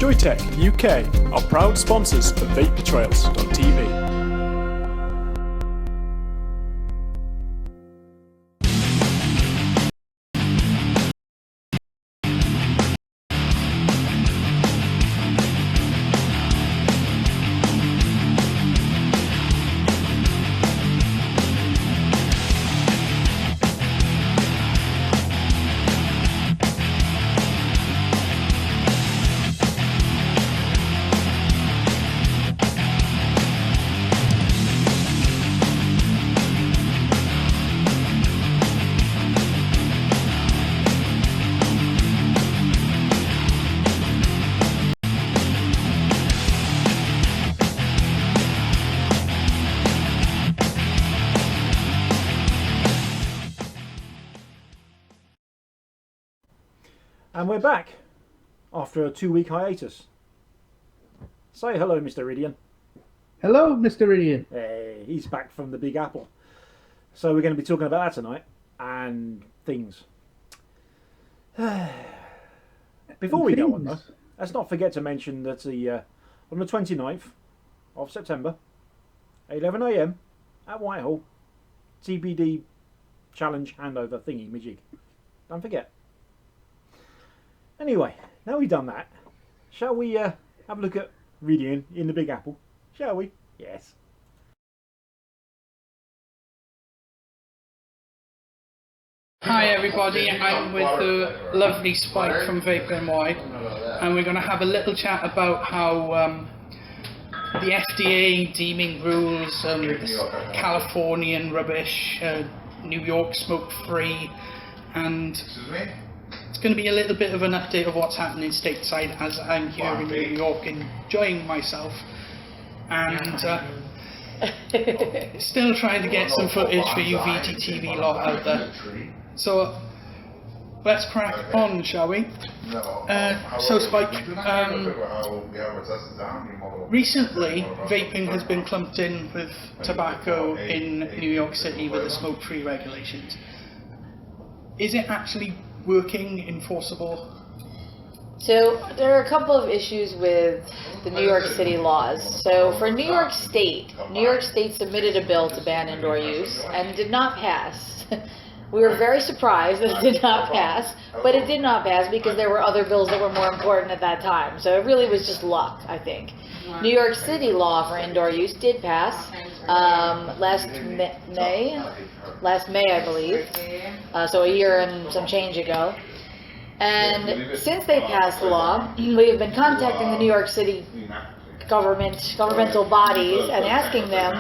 Joytech UK are proud sponsors of vapetrails.tv. And we're back after a 2-week hiatus. Say hello, Mr. Rhydian. Hello, Mr. Rhydian. Hey, he's back from the Big Apple. So we're going to be talking about that tonight and things. Before we go on, though, let's not forget to mention that on the 29th of September, 11 AM at Whitehall, TBD challenge handover thingy majig. Don't forget. Anyway, now we've done that, shall we have a look at Rhydian in the Big Apple? Shall we? Yes. Hi everybody, I'm with the lovely Spike from Vape NY, and we're going to have a little chat about how the FDA deeming rules, this Californian rubbish, New York smoke free, and it's going to be a little bit of an update of what's happening stateside as I'm here in New York enjoying myself, and still trying to get some footage for you VTTV lot out there. So let's crack on, shall we? So Spike, recently vaping has been clumped in with tobacco in New York City with the smoke-free regulations. Is it actually working, enforceable? So there are a couple of issues with the New York City laws. So for New York State submitted a bill to ban indoor use and did not pass. We were very surprised that it did not pass, but it did not pass because there were other bills that were more important at that time. So it really was just luck, I think. New York City law for indoor use did pass last May, I believe, so a year and some change ago. And since they passed the law, we have been contacting the New York City governmental bodies and asking them,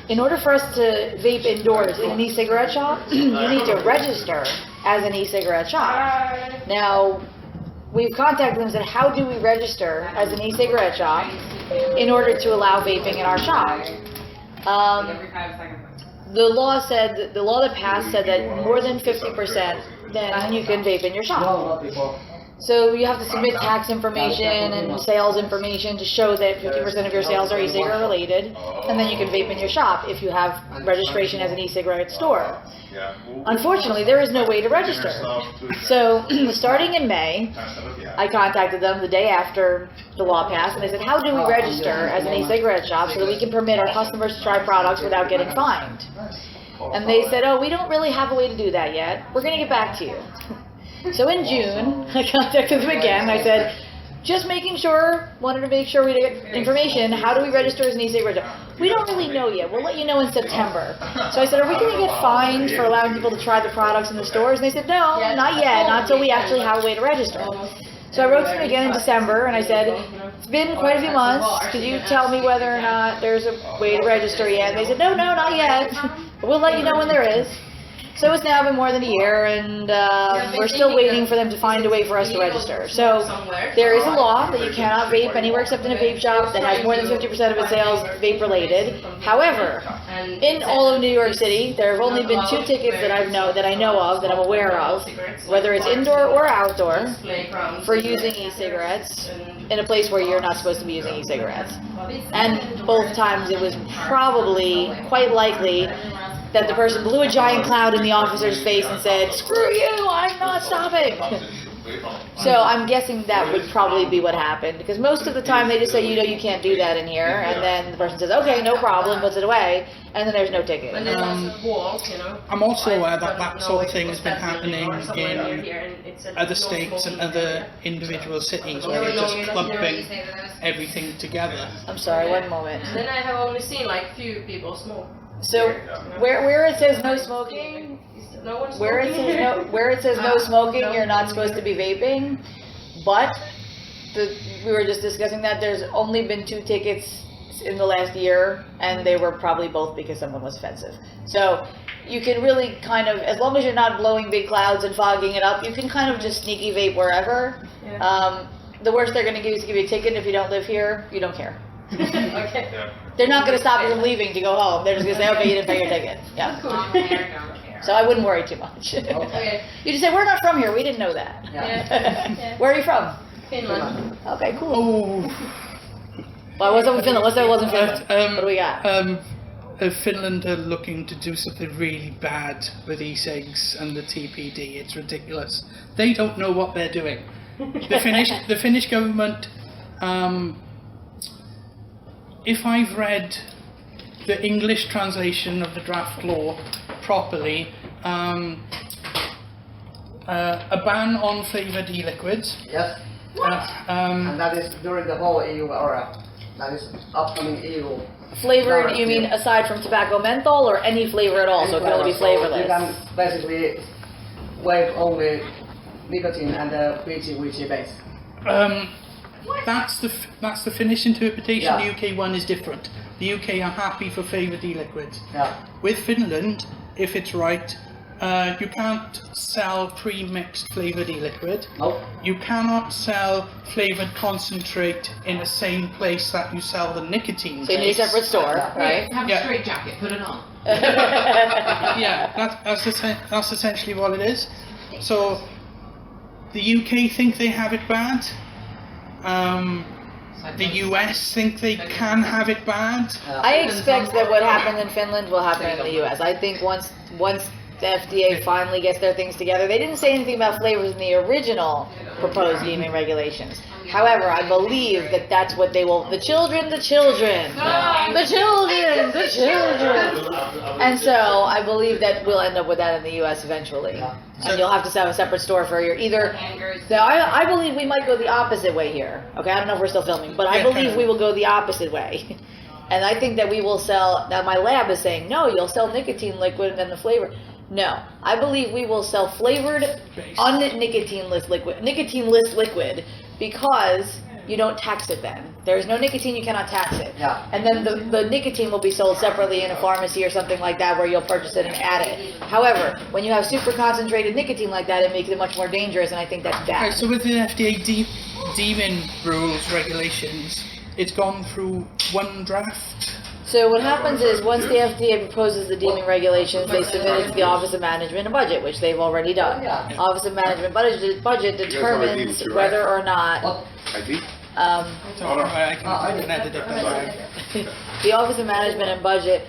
in order for us to vape indoors in an e-cigarette shop, you need to register as an e-cigarette shop. Now, we've contacted them and said, how do we register as an e-cigarette shop in order to allow vaping in our shop? The law that passed said that more than 50%, then you can vape in your shop. So you have to submit tax information and sales information to show that 50% of your sales are e-cigarette related, and then you can vape in your shop if you have registration as an e-cigarette store. Unfortunately, there is no way to register. So starting in May, I contacted them the day after the law passed, and they said, how do we register as an e-cigarette shop so that we can permit our customers to try products without getting fined? And they said, oh, we don't really have a way to do that yet. We're going to get back to you. So in June, I contacted them again. I said, wanted to make sure we get information. How do we register as an e-cigarette shop? We don't really know yet. We'll let you know in September. So I said, are we going to get fined for allowing people to try the products in the stores? And they said, no, not yet, not until we actually have a way to register. So I wrote to them again in December, and I said, it's been quite a few months. Could you tell me whether or not there's a way to register yet? And they said, no, not yet. But we'll let you know when there is. So it's now been more than a year, and we're still waiting for them to find a way for us to register. So there is a law that you cannot vape anywhere except in a vape shop that has more than 50% of its sales vape-related. However, in all of New York City, there have only been 2 tickets that I know of, that I'm aware of, whether it's indoor or outdoor, for using e-cigarettes in a place where you're not supposed to be using e-cigarettes. And both times it was probably quite likely that the person blew a giant cloud in the officer's face and said, screw you, I'm not stopping. So I'm guessing that would probably be what happened, because most of the time they just say, you can't do that in here, and then the person says, okay, no problem, puts it away, and then there's no ticket. I'm also aware that that sort of thing has been happening in other states and other individual cities where they're just clumping everything together. I'm sorry, one moment. Then I have only seen like few people smoke. So where it says no smoking, No one where it says no smoking, you're not supposed to be vaping. But we were just discussing that there's only been 2 tickets in the last year, and they were probably both because someone was offensive. So you can really kind of, as long as you're not blowing big clouds and fogging it up, you can kind of just sneaky vape wherever. Yeah. The worst they're going to do is give you a ticket. If you don't live here, you don't care. Okay. They're not going to stop you from leaving to go home. They're just going to say, okay, you didn't pay your ticket. Yeah. So I wouldn't worry too much. Okay. You just say, we're not from here. We didn't know that. Yeah. Where are you from? Finland. Okay, cool. Oh. Well, what's up with Finland? What's there wasn't Finland? What do we got? Finland are looking to do something really bad with e-cigs and the TPD. It's ridiculous. They don't know what they're doing. The Finnish government, if I've read the English translation of the draft law properly, a ban on flavoured e-liquids. Yes, and that is during the whole EU era. That is upcoming EU. Flavored, you mean aside from tobacco menthol, or any flavor at all, so it can only be flavorless? You can basically waive only nicotine and the which base. That's the Finnish interpretation. Yeah. The UK one is different. The UK are happy for flavoured e-liquids. Yeah. With Finland, if it's right, you can't sell pre-mixed flavoured e-liquid. Nope. You cannot sell flavoured concentrate in the same place that you sell the nicotine. So you need a base. separate store, right? Have Yeah. a straight jacket, put it on. Yeah, that's essentially what it is. So the UK think they have it bad. The US think they can have it bad. I expect that what happened in Finland will happen in the US. I think once the FDA finally gets their things together, they didn't say anything about flavors in the original proposed deeming regulations. However, I believe that that's what they will, the children. And so I believe that we'll end up with that in the US eventually. And you'll have to have a separate store for your either. So I believe we might go the opposite way here. Okay, I don't know if we're still filming, but I believe we will go the opposite way. And I think that we will sell, now my lab is saying, no, you'll sell nicotine liquid and then the flavor. No, I believe we will sell flavored, nicotine-less liquid, because you don't tax it then. There's no nicotine, you cannot tax it. Yeah. And then the nicotine will be sold separately in a pharmacy or something like that where you'll purchase it and add it. However, when you have super concentrated nicotine like that, it makes it much more dangerous, and I think that's bad. Okay, so with the FDA deeming rules, regulations, it's gone through one draft. So what happens is, once the FDA proposes the deeming regulations, they submit it to the Office of Management and Budget, which they've already done. Office of Management Budget determines whether or not I can edit it. the Office of Management and Budget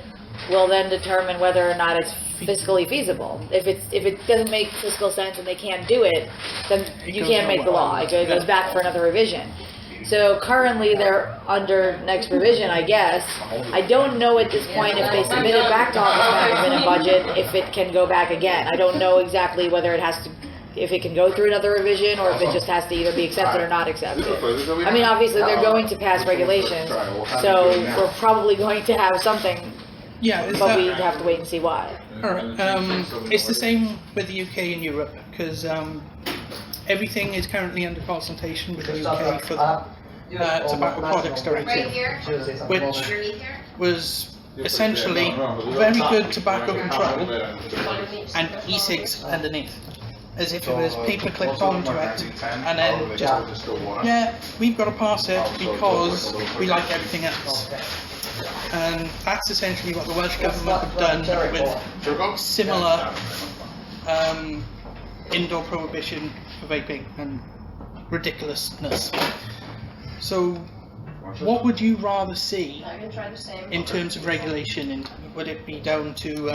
will then determine whether or not it's fiscally feasible. If it doesn't make fiscal sense and they can't do it, then you can't make the law. It goes back for another revision. So currently they're under next revision, I guess. I don't know at this point if they submit it back to Office of Management and Budget, if it can go back again. I don't know exactly whether it has to, if it can go through another revision, or if it just has to either be accepted or not accepted. I mean, obviously they're going to pass regulations, so we're probably going to have something, Yeah, but we have to wait and see what. it's the same with the UK and Europe, because everything is currently under consultation with the UK for the Tobacco Products Directive, which was essentially very good tobacco control and e-cigs underneath, as if it was paper clipped onto it, and then just, yeah, we've got to pass it because we like everything else. And that's essentially what the Welsh Government have done with similar indoor prohibition for vaping and ridiculousness. So what would you rather see in terms of regulation? Would it be down to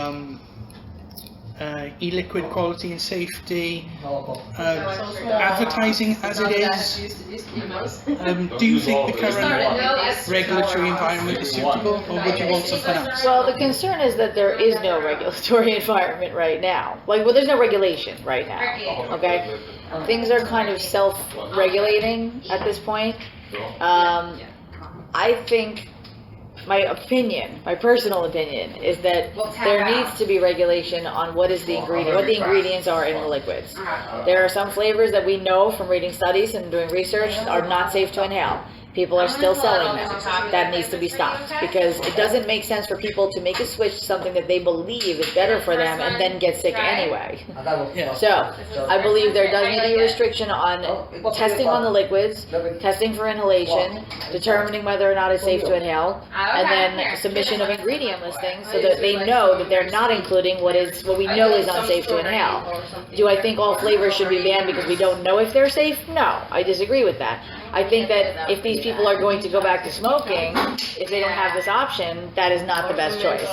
e-liquid quality and safety, advertising as it is. Do you think the current regulatory environment is suitable, or would you want something else? Well, the concern is that there is no regulatory environment right now. Like, well, there's no regulation right now, okay? Things are kind of self-regulating at this point. I think, my personal opinion, is that there needs to be regulation on what the ingredients are in the liquids. There are some flavors that we know from reading studies and doing research are not safe to inhale. People are still selling them. That needs to be stopped, because it doesn't make sense for people to make a switch to something that they believe is better for them and then get sick anyway. So, I believe there does need to be a restriction on testing on the liquids, testing for inhalation, determining whether or not it's safe to inhale, and then submission of ingredient listings so that they know that they're not including what we know is unsafe to inhale. Do I think all flavors should be banned because we don't know if they're safe? No, I disagree with that. I think that if these people are going to go back to smoking, if they don't have this option, that is not the best choice.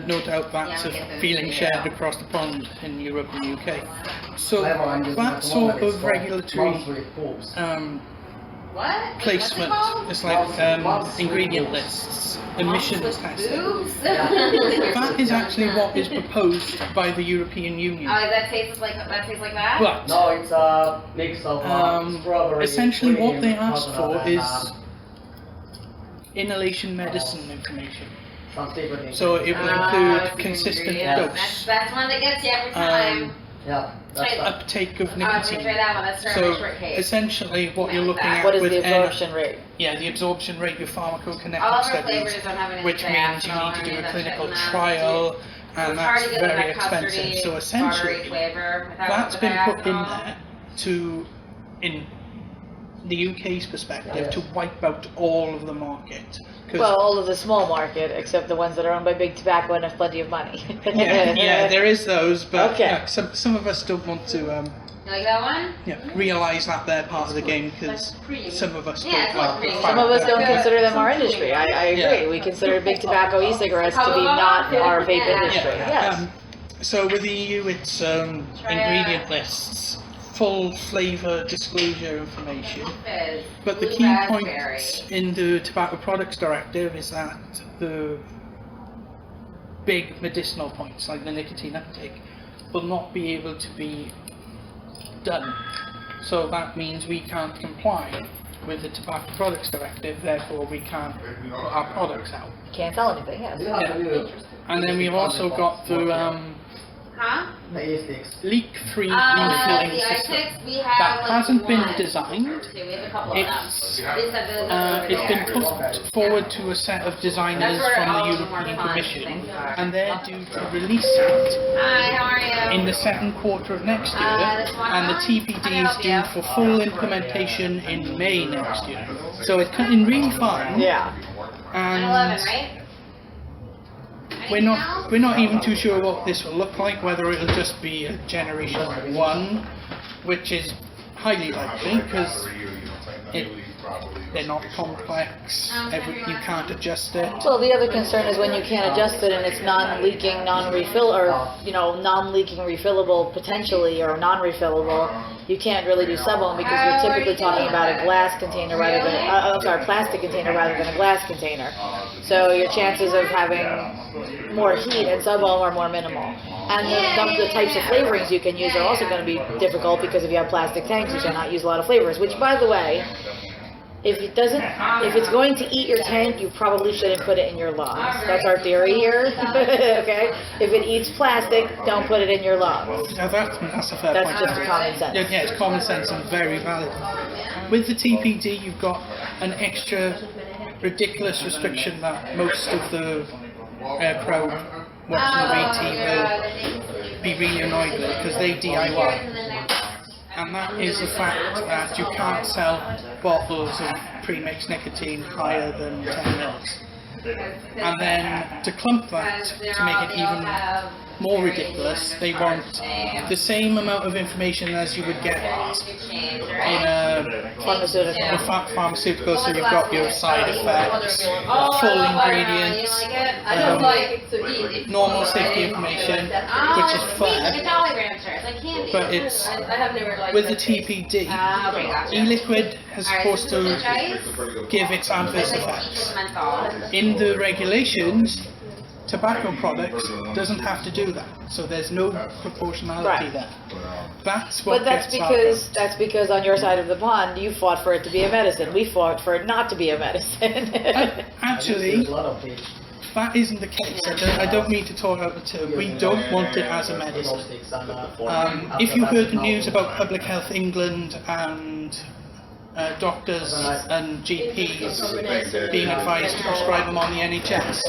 No doubt that's a feeling shared across the pond in Europe and the UK. So that sort of regulatory placement, it's like ingredient lists, emissions testing. That is actually what is proposed by the European Union. Oh, that tastes like that? But No, it's a mix of strawberry. essentially what cream, they ask for coconut, is inhalation medicine information. some seasoning. So it will include consistent dose, That's one that gets you every time. Yeah, that's uptake of I'm gonna try nicotine. that one. That's So strawberry shortcake. essentially what you're looking at What is with the absorption rate? the absorption rate, your pharmacokinetic All of our studies, flavors don't have any which means you need to do a clinical trial, and It's hard that's to get very that expensive. custardy, So strawberry essentially, flavor without that's the been put in alcohol. there to, in the UK's perspective, to wipe out all of the market. 'Cause Well, all of the small market, except the ones that are owned by big tobacco and have plenty of money. yeah, there is those, but Okay. yeah, some of us don't want to You like that one? realise that they're part of the game, because some of us Yeah, don't it's like like the cream. fact Some of us that- don't consider them our industry. I agree. Yeah. We consider big tobacco e-cigarettes to be not our vape industry. Yes. So with the EU, it's ingredient lists, full flavour disclosure information. Fizz. But the Blue key raspberry. point in the Tobacco Products Directive is that the big medicinal points, like the nicotine uptake, will not be able to be done. So that means we can't comply with the Tobacco Products Directive, therefore we can't put our products out. Can't sell anything, yes. And then we've also got the Huh? the e-cigs. leak-free The refilling ice system. sticks, we have That like hasn't been one, designed. two, we have a couple of It's them. They said those over It's been there. put forward to a set of designers That's where from all the of the more European fun Commission, things are. and they're due to release it Hi, how are you? in the second quarter of next year, this one and the on? TPD How can I is help due you? for full implementation in May next year. So it's coming really fun, Yeah. 9/11, and right? we're not even too sure what this will look like, whether it'll just be a generation 1, which is highly likely, because they're not complex, you can't adjust it. Well, the other concern is when you can't adjust it and it's non-leaking, non-refill, or, non-leaking refillable potentially, or non-refillable, you can't really do sub-ohm because you're typically talking about a glass container rather than, plastic container rather than a glass container. So your chances of having more heat and sub-ohm are more minimal. And the types of flavorings you can use are also going to be difficult, because if you have plastic tanks, you cannot use a lot of flavors, which, by the way, if it's going to eat your tank, you probably shouldn't put it in your lungs. That's our theory here. Okay? If it eats plastic, don't put it in your lungs. Now that's a fair That's point. just a common sense. Yeah, it's common sense and very valid. With the TPD, you've got an extra ridiculous restriction that most of the crowd watching the VT will be really annoyed with, because they DIY. And that is the fact that you can't sell bottles of pre-mixed nicotine higher than 10 mils. And then to clump that, to make it even more ridiculous. They want the same amount of information as you would get in a pharmaceutical. So you've got your side effects, full ingredients, normal safety information, which is fair. But it's with the TPD, e-liquid is supposed to give its adverse effects. In the regulations, tobacco products doesn't have to do that, so there's no proportionality there. That's what. But that's because on your side of the pond, you fought for it to be a medicine. We fought for it not to be a medicine. Actually, that isn't the case. I don't mean to talk out the term. We don't want it as a medicine. If you heard the news about Public Health England and doctors and GPs being advised to prescribe them on the NHS,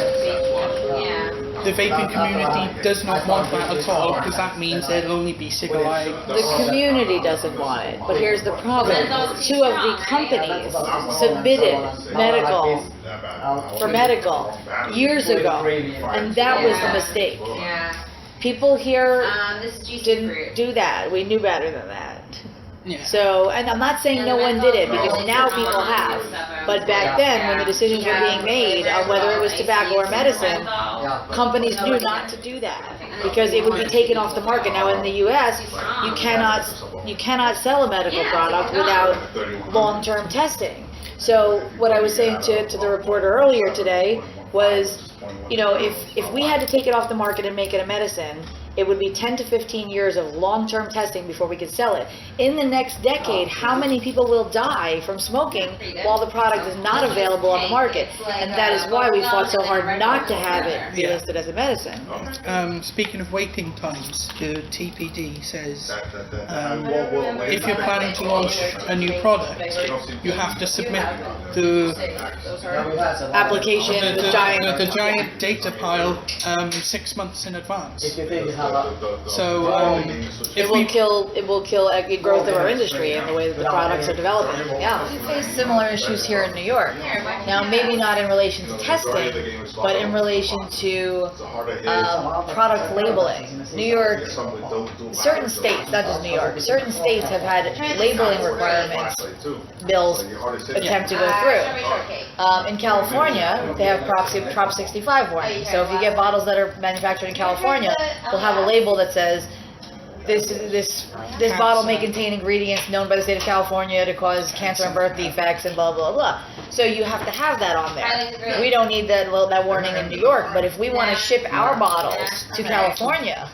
the vaping community does not want that at all, because that means there'll only be cigarette. The community doesn't want it, but here's the problem. 2 of the companies submitted medical years ago, and that was the mistake. People here didn't do that. We knew better than that. Yeah. So, and I'm not saying no one did it, because now people have. But back then, when the decisions were being made on whether it was tobacco or medicine, companies knew not to do that, because it would be taken off the market. Now in the U.S., you cannot sell a medical product without long-term testing. So what I was saying to the reporter earlier today was, you know, if we had to take it off the market and make it a medicine, it would be 10 to 15 years of long-term testing before we could sell it. In the next decade, how many people will die from smoking while the product is not available on the market? And that is why we fought so hard not to have it be listed as a medicine. Speaking of waiting times, the TPD says if you're planning to launch a new product, you have to submit the Application, the giant data pile 6 months in advance. So it will kill the growth of our industry and the way that the products are developing. Yeah, we face similar issues here in New York. Now, maybe not in relation to testing, but in relation to product labeling. New York, certain states, not just New York, certain states have had labeling requirements bills attempt to go through. In California, they have Prop 65 warning. So if you get bottles that are manufactured in California, they'll have a label that says this bottle may contain ingredients known by the state of California to cause cancer and birth defects and blah blah blah. So you have to have that on there. We don't need that warning in New York, but if we want to ship our bottles to California,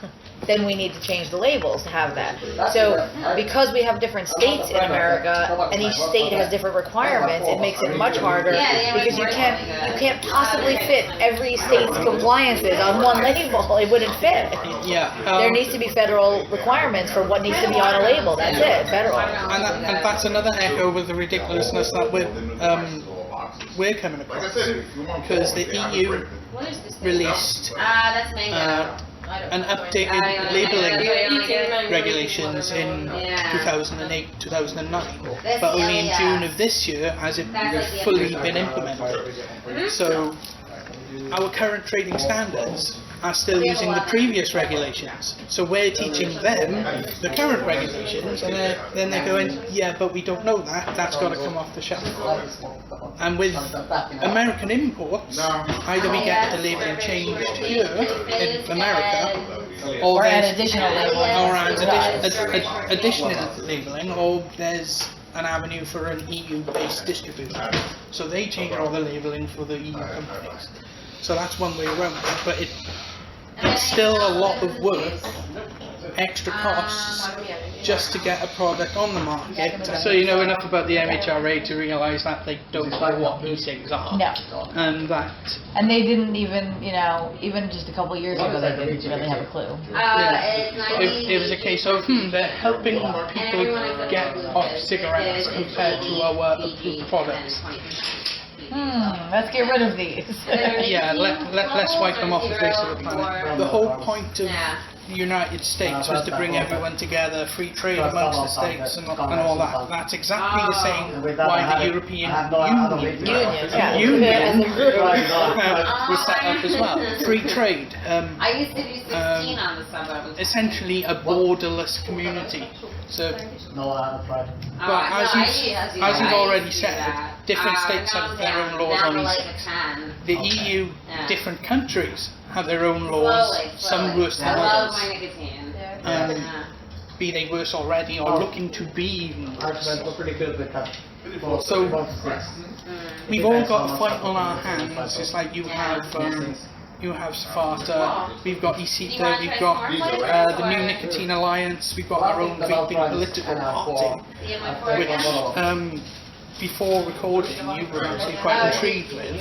then we need to change the labels to have that. So because we have different states in America and each state has different requirements, it makes it much harder, because you can't possibly fit every state's compliances on one label. It wouldn't fit. There needs to be federal requirements for what needs to be on a label. That's it, federal. And that's another echo with the ridiculousness that we're coming across, because the EU released an updated labeling regulations in 2008, 2009, but only in June of this year has it fully been implemented. So our current trading standards are still using the previous regulations. So we're teaching them the current regulations, and then they're going, yeah, but we don't know that. That's got to come off the shelf. And with American imports, either we get the labeling changed here in America, or add additional labeling, additional labeling, or there's an avenue for an EU-based distributor. So they change all the labeling for the EU companies. So that's one way around it, but it's still a lot of work, extra costs, just to get a product on the market. So you know enough about the MHRA to realise that they don't know what e-cigs are. No. And they didn't even, even just a couple of years ago, they didn't really have a clue. It was a case of, they're helping people get off cigarettes compared to our approved products. Let's get rid of these. Yeah, let's wipe them off the face of the planet. The whole point of United States was to bring everyone together, free trade amongst the states and all that. That's exactly the same why the European Union was set up as well. Free trade. I used to do 16 on the suburb. Essentially a borderless community. So, but as you've already said, different states have their own laws on these things. The EU, different countries have their own laws, some worse than others. Be they worse already or looking to be even worse. So we've all got a fight on our hands. It's like you have Sparta, we've got e-cigs, we've got the New Nicotine Alliance, we've got our own vaping political party, which before recording you were actually quite intrigued with.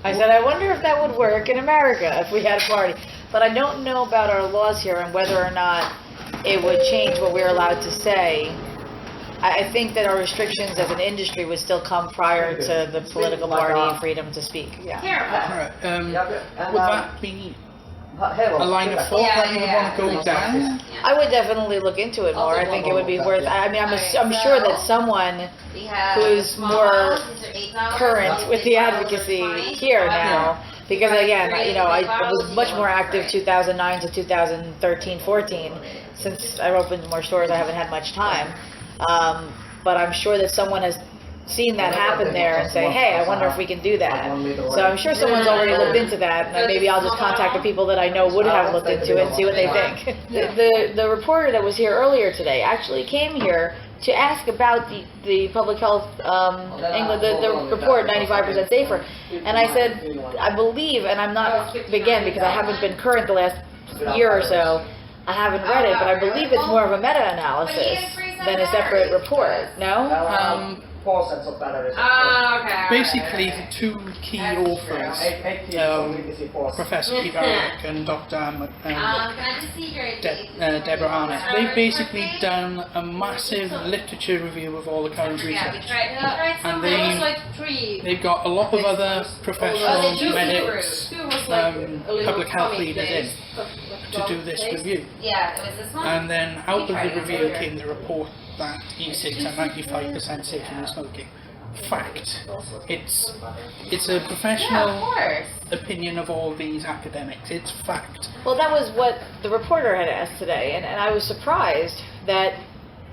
I said, I wonder if that would work in America if we had a party. But I don't know about our laws here and whether or not it would change what we're allowed to say. I think that our restrictions as an industry would still come prior to the political party and freedom to speak. Yeah. Right. Would that be a line of thought that you would want to go down? I would definitely look into it more. I think it would be worth. I mean, I'm sure that someone who's more current with the advocacy here now, because again, you know, I was much more active 2009 to 2013, 14. Since I opened more stores, I haven't had much time. But I'm sure that someone has seen that happen there and say, hey, I wonder if we can do that. So I'm sure someone's already looked into that, and maybe I'll just contact the people that I know would have looked into it and see what they think. The reporter that was here earlier today actually came here to ask about the public health, England, the report, 95% safer. And I said, I believe, and I'm not, again, because I haven't been current the last year or so, I haven't read it, but I believe it's more of a meta-analysis than a separate report, no? 4 sets of batteries. Basically, the two key authors, Professor Peter Eric and Dr. Deborah Arnett, they've basically done a massive literature review of all the current research. And they've got a lot of other professional medics, public health leaders in to do this review. And then out of the review came the report that e-cigs are 95% safe from smoking. Fact. It's a professional opinion of all these academics. It's fact. Well, that was what the reporter had asked today, and I was surprised that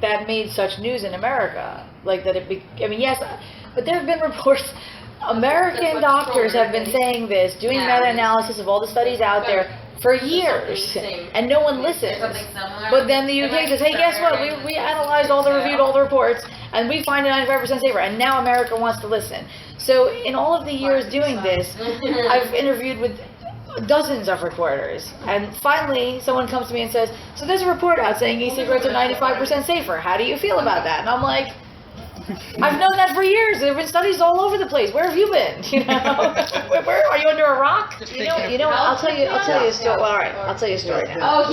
that made such news in America. Like that I mean, yes, but there have been reports. American doctors have been saying this, doing meta-analysis of all the studies out there for years, and no one listens. But then the UK says, hey, guess what? We analyzed reviewed all the reports, and we find it 95% safer, and now America wants to listen. So in all of the years doing this, I've interviewed with dozens of reporters, and finally someone comes to me and says, so there's a report out saying e-cigarettes are 95% safer. How do you feel about that? And I'm like, I've known that for years. There have been studies all over the place. Where have you been? You know, where are you under a rock? You know. I'll tell you a story. Well, all right, I'll tell you a story now.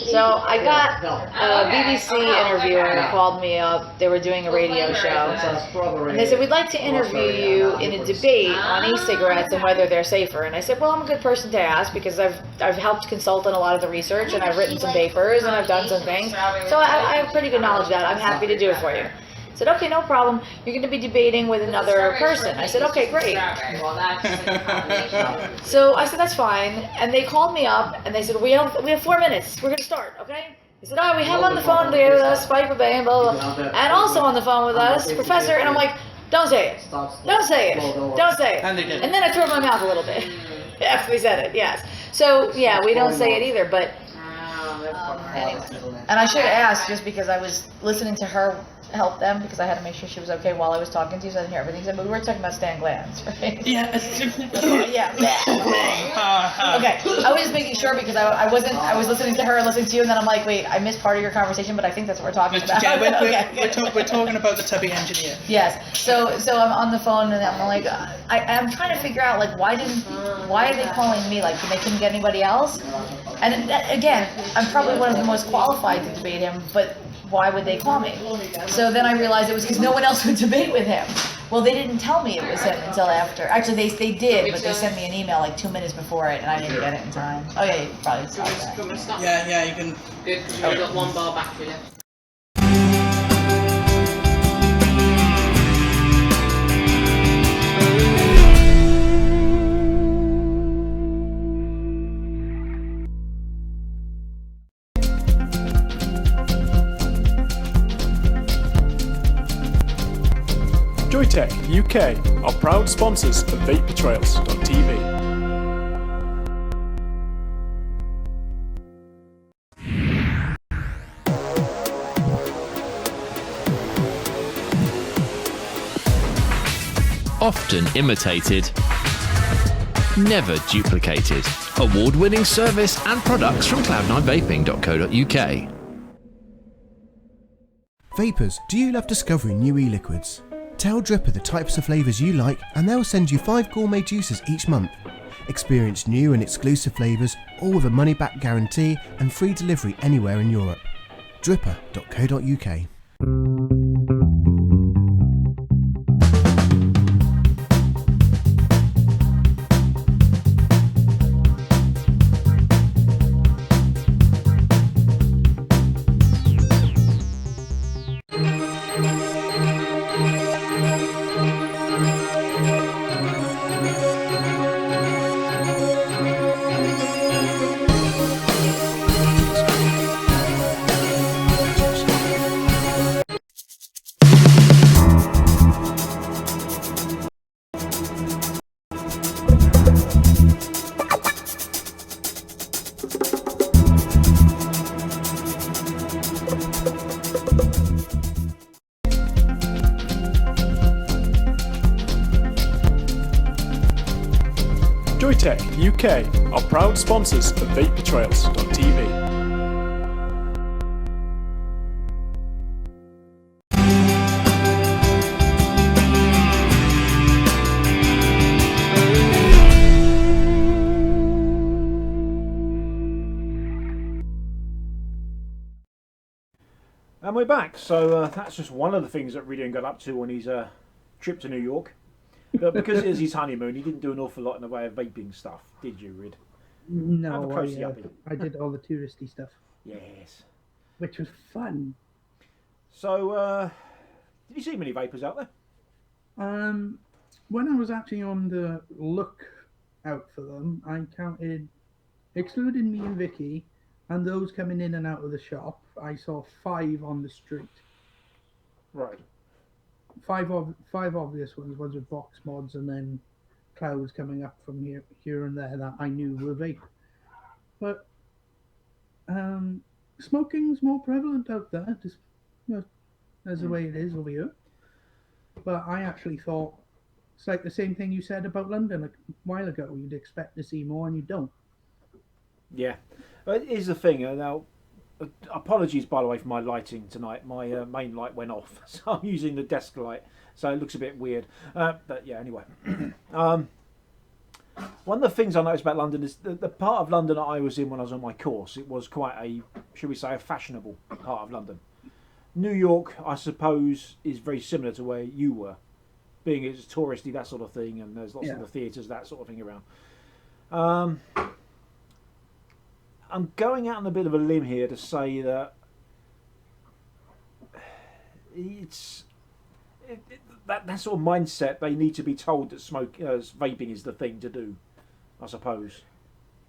So I got a BBC interviewer called me up. They were doing a radio show, and they said we'd like to interview you in a debate on e-cigarettes and whether they're safer. And I said, well, I'm a good person to ask because I've helped consult on a lot of the research and I've written some papers and I've done some things, so I have pretty good knowledge of that. I'm happy to do it for you. I said, okay, no problem. You're going to be debating with another person. I said, okay, great. So I said, that's fine. And they called me up and they said, we have 4 minutes. We're going to start, okay? I said, we have on the phone with us, Spike Bay, and blah, blah, blah. And also on the phone with us, Professor. And I'm like, don't say it. Don't say it. Don't say it. And they did. And then I threw up my mouth a little bit after we said it, yes. So, yeah, we don't say it either, but anyway. And I should ask, just because I was listening to her help them, because I had to make sure she was okay while I was talking to you, so I didn't hear everything. But we were talking about Stan Glands, right? Yeah. Yeah. Okay. I was just making sure because I was listening to her and listening to you, and then I'm like, wait, I missed part of your conversation, but I think that's what we're talking about. Yeah, we're talking about the tubby engineer. Yes. So I'm on the phone and I'm like, I'm trying to figure out like why are they calling me? Like they couldn't get anybody else? And again, I'm probably one of the most qualified to debate him, but why would they call me? So then I realized it was because no one else would debate with him. Well, they didn't tell me it was him until after. Actually, they did, but they sent me an email like 2 minutes before it, and I didn't get it in time. Oh yeah, you can probably stop that. Yeah, you can. Good, because you've got 1 bar back with you. Joytech UK are proud sponsors of vapebetrayals.tv. Often imitated, never duplicated. Award-winning service and products from cloud9vaping.co.uk. Vapers, do you love discovering new e-liquids? Tell Dripper the types of flavours you like and they'll send you 5 gourmet juices each month. Experience new and exclusive flavours, all with a money-back guarantee and free delivery anywhere in Europe. Dripper.co.uk. Joytech UK are proud sponsors of vapebetrayals.tv. And we're back. So that's just one of the things that Rhydian got up to on his trip to New York. But because it was his honeymoon, he didn't do an awful lot in the way of vaping stuff, did you, Ryd? No, Have a I did all the touristy stuff, Yes. which was fun. So, did you see many vapors out there? When I was actually on the look out for them, I counted, excluding me and Vicky, and those coming in and out of the shop, I saw 5 on the street. Right. Five obvious ones with box mods, and then clouds coming up from here and there that I knew were vape. But smoking's more prevalent out there, just as the way it is over here. But I actually thought it's like the same thing you said about London a while ago. You'd expect to see more, and you don't. Yeah. But here's the thing. Now, apologies, by the way, for my lighting tonight. My main light went off, so I'm using the desk light, so it looks a bit weird. But yeah, anyway. One of the things I noticed about London is the part of London that I was in when I was on my course. It was quite a, should we say, a fashionable part of London. New York, I suppose, is very similar to where you were, being it's touristy, that sort of thing, and there's lots of the theatres, that sort of thing around. I'm going out on a bit of a limb here to say that that sort of mindset, they need to be told that vaping is the thing to do, I suppose.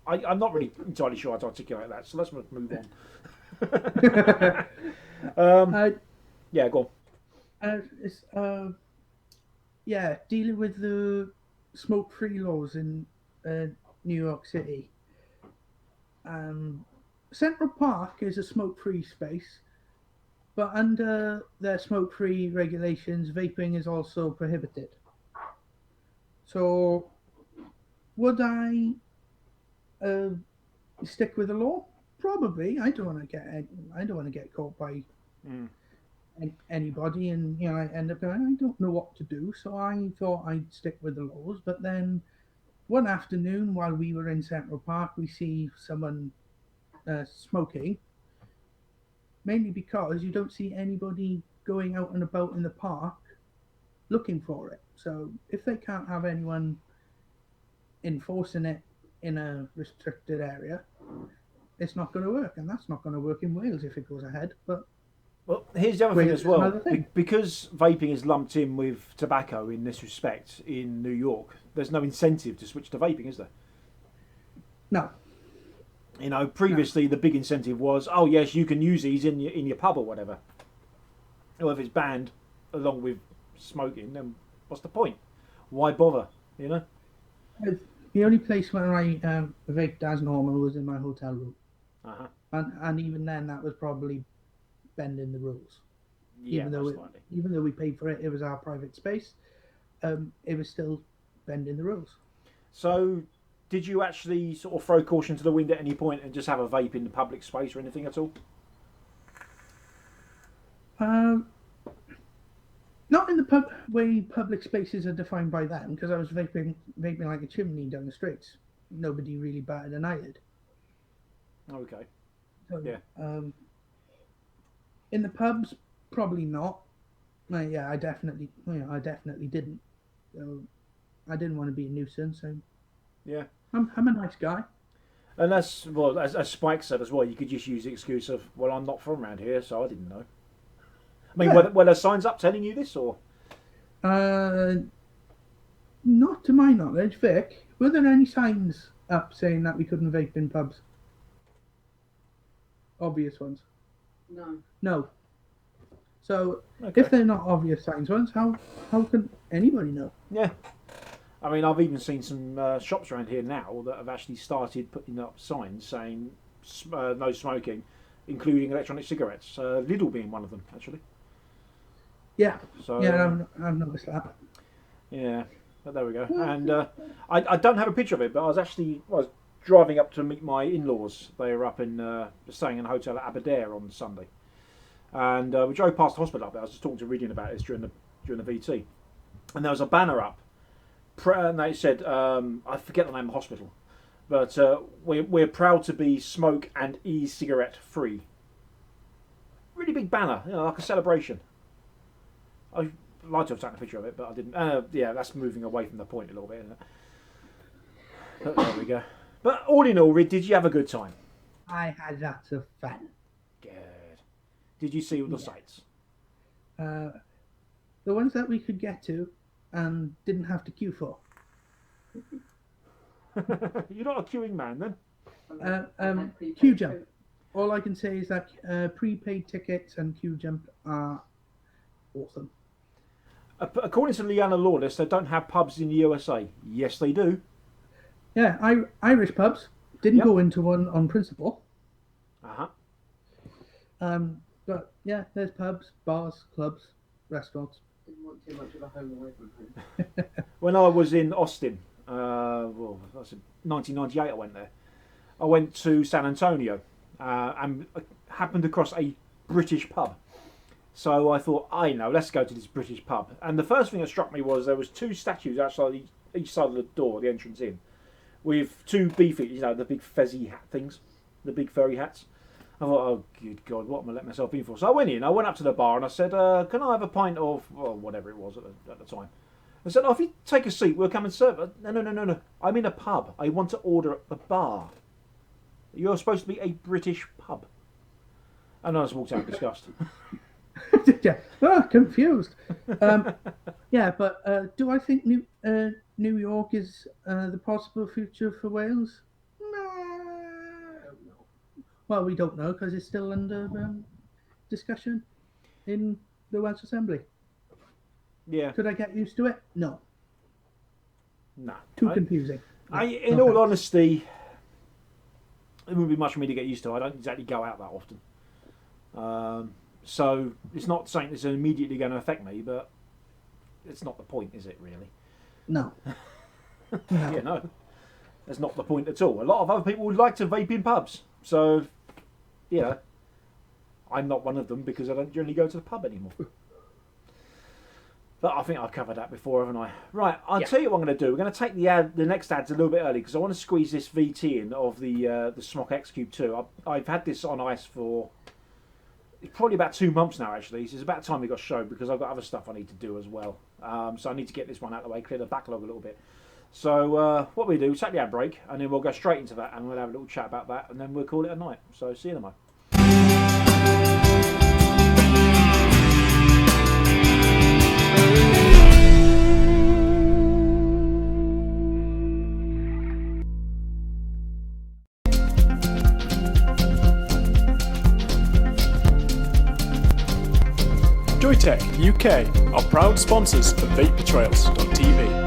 I'm not really entirely sure how to articulate that, so let's move on. Yeah, go on. Dealing with the smoke-free laws in New York City. Central Park is a smoke-free space, but under their smoke-free regulations, vaping is also prohibited. So, would I stick with the law? Probably. I don't want to get caught by anybody, and I end up going, I don't know what to do. So I thought I'd stick with the laws. But then one afternoon, while we were in Central Park, we see someone smoking, mainly because you don't see anybody going out and about in the park looking for it. So if they can't have anyone enforcing it in a restricted area, it's not going to work, and that's not going to work in Wales if it goes ahead. But Well, here's the other thing Wales as is well. another thing. Because vaping is lumped in with tobacco in this respect in New York, there's no incentive to switch to vaping, is there? no, You know, previously the big incentive was, oh yes, you can use these in your pub or whatever. Or if it's banned along with smoking, then what's the point? Why bother? You know? the only place where I vaped as normal was in my hotel room, Uh-huh. and even then that was probably bending the rules. Yeah, even though most likely. even though we paid for it, it was our private space. It was still bending the rules. So, did you actually sort of throw caution to the wind at any point and just have a vape in the public space or anything at all? Not in the way public spaces are defined by them, because I was vaping like a chimney down the streets. Nobody really batted an eyelid. Okay. So, Yeah. in the pubs, probably not. Yeah, I definitely didn't. So, I didn't want to be a nuisance. So Yeah. I'm a nice guy. And that's, well, as Spike said as well, you could just use the excuse of, well, I'm not from around here, so I didn't know. I mean, Yeah. were there signs up telling you this, or? Not to my knowledge, Vic. Were there any signs up saying that we couldn't vape in pubs? Obvious ones. No. No. So Okay. if they're not obvious signs ones, how can anybody know? Yeah. I mean, I've even seen some shops around here now that have actually started putting up signs saying no smoking, including electronic cigarettes. Lidl being one of them, actually. Yeah. So, Yeah, I've noticed that. Yeah, but there we go. And I don't have a picture of it, but I was driving up to meet my in-laws. They were up in staying in a hotel at Aberdare on Sunday, and we drove past the hospital up there. I was just talking to Rhydian about this during the VT, and there was a banner up, and they said, I forget the name of the hospital, but we're proud to be smoke and e-cigarette free. Really big banner, you know, like a celebration. I'd like to have taken a picture of it, but I didn't. Yeah, that's moving away from the point a little bit, isn't it? But there we go. But all in all, Rid, did you have a good time? I had lots of fun. Good. Did you see all the sights? The ones that we could get to and didn't have to queue for. You're not a queuing man, then? Queue jump. All I can say is that prepaid tickets and queue jump are awesome. According to Leanna Lawless, they don't have pubs in the USA. Yes, they do. Yeah, Irish pubs. Didn't Yep. go into one on principle. Uh-huh. But yeah, there's pubs, bars, clubs, restaurants. Didn't want too much of a home away from home. When I was in Austin, well, that's in 1998 I went there. I went to San Antonio and happened across a British pub. So I thought, let's go to this British pub. And the first thing that struck me was there was two statues outside each side of the door, the entrance in, with two beefy, the big fezzy hat things, the big furry hats. I thought, oh, good God, what am I letting myself in for? So I went in, I went up to the bar and I said, can I have a pint of, well, whatever it was at the time. I said, if you take a seat, we'll come and serve it. No. I'm in a pub. I want to order at the bar. You're supposed to be a British pub. And I just walked out in disgust. Yeah, confused. Yeah, but do I think New York is the possible future for Wales? No. Well, we don't know because it's still under discussion in the Welsh Assembly. Yeah. Could I get used to it? No. No. Too confusing. In all honesty, it wouldn't be much for me to get used to. I don't exactly go out that often. So it's not something that's immediately going to affect me, but it's not the point, is it, really? No. Yeah, no. That's not the point at all. A lot of other people would like to vape in pubs. So, I'm not one of them because I don't generally go to the pub anymore. But I think I've covered that before, haven't I? Right, I'll tell you what I'm going to do. We're going to take the next ads a little bit early because I want to squeeze this VT in of the Smok XCUBE II. I've had this on ice for... probably about 2 months now, actually. So it's about time we got shown because I've got other stuff I need to do as well. So I need to get this one out of the way, clear the backlog a little bit. So what we do, take the ad break, and then we'll go straight into that, and we'll have a little chat about that, and then we'll call it a night. So see you in a moment. Joytech UK are proud sponsors of vapebetrayals.tv.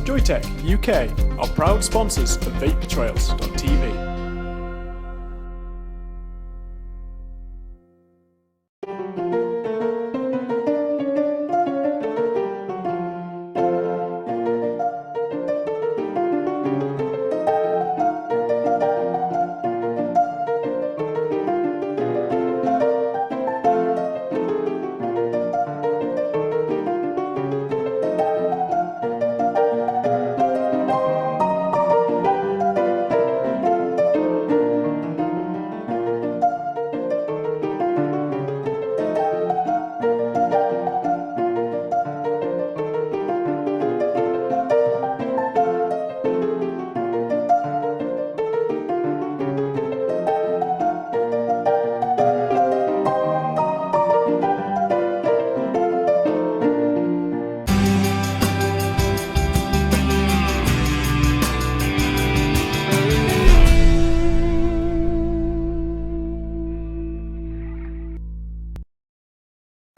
Joytech UK are proud sponsors of vapebetrayals.tv.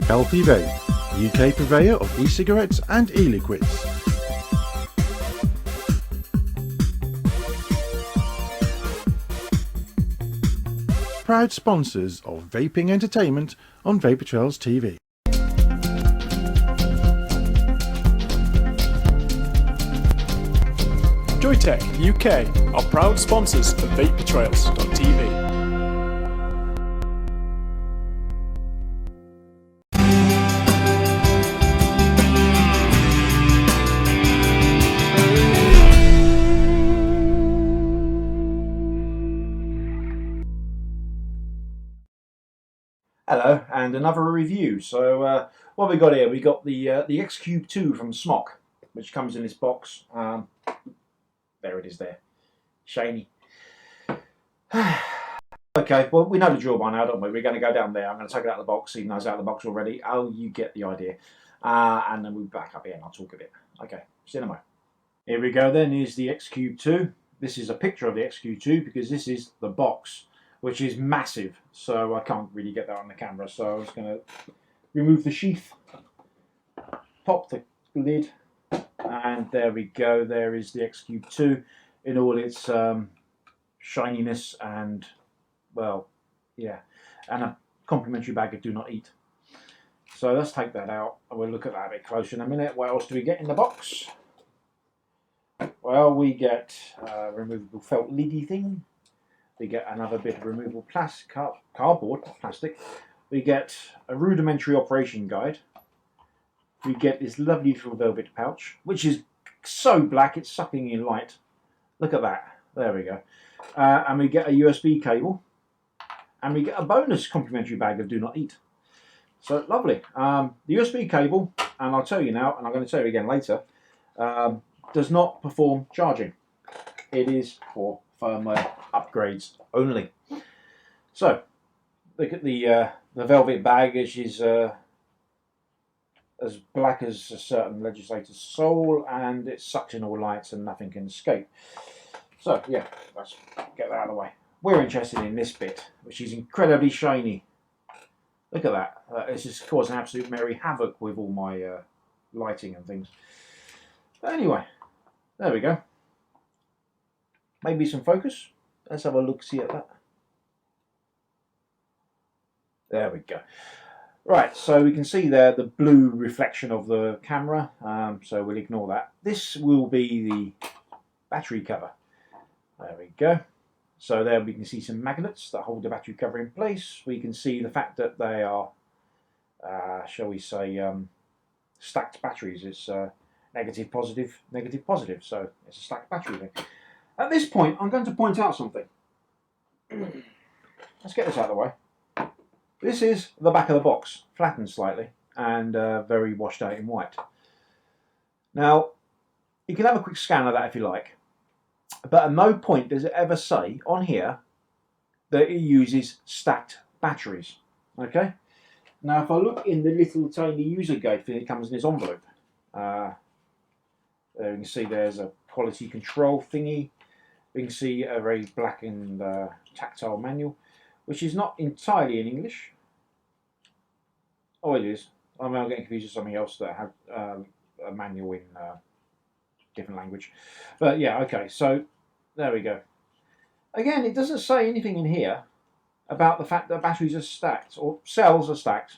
Healthy Vape, UK purveyor of e-cigarettes and e-liquids. Proud sponsors of vaping entertainment on Vapor Trails TV. Joytech UK are proud sponsors of vapebetrayals.tv. Hello, and another review. So what we got here? We got the XCUBE II from Smok, which comes in this box. There it is there. Shiny. Okay, well, we know the drill by now, don't we? We're going to go down there. I'm going to take it out of the box, even though it's out of the box already. Oh, you get the idea. And then we'll be back up here and I'll talk a bit. Okay, see you in a moment. Here we go then, is the XCUBE II. This is a picture of the XCUBE II because this is the box, which is massive. So I can't really get that on the camera. So I was going to remove the sheath, pop the lid, and there we go. There is the XCUBE II in all its shininess and, well, yeah, and a complimentary bag of Do Not Eat. So let's take that out and we'll look at that a bit closer in a minute. What else do we get in the box? Well, we get a removable felt liddy thing. We get another bit of removable cardboard, plastic. We get a rudimentary operation guide. We get this lovely little velvet pouch, which is so black it's sucking in light. Look at that. There we go. And we get a USB cable. And we get a bonus complimentary bag of Do Not Eat. So lovely. The USB cable, and I'll tell you now, and I'm going to tell you again later, does not perform charging. It is for firmware upgrades only. So look at the velvet bag, which is as black as a certain legislator's soul, and it sucks in all lights and nothing can escape. So yeah, let's get that out of the way. We're interested in this bit, which is incredibly shiny. Look at that. It's just causing absolute merry havoc with all my lighting and things. But anyway, there we go. Maybe some focus. Let's have a look, see at that. There we go. Right, so we can see there the blue reflection of the camera, so we'll ignore that. This will be the battery cover. There we go. So there we can see some magnets that hold the battery cover in place. We can see the fact that they are, shall we say, stacked batteries. It's negative, positive, negative, positive. So it's a stacked battery thing. At this point, I'm going to point out something. Let's get this out of the way. This is the back of the box, flattened slightly and very washed out in white. Now, you can have a quick scan of that if you like, but at no point does it ever say on here that it uses stacked batteries. Okay. Now, if I look in the little tiny user guide thing that comes in this envelope, there you can see there's a quality control thingy. We can see a very black and tactile manual, which is not entirely in English. Oh, it is. I'm getting confused with something else that had a manual in different language. But yeah, okay, so there we go. Again, it doesn't say anything in here about the fact that batteries are stacked, or cells are stacked.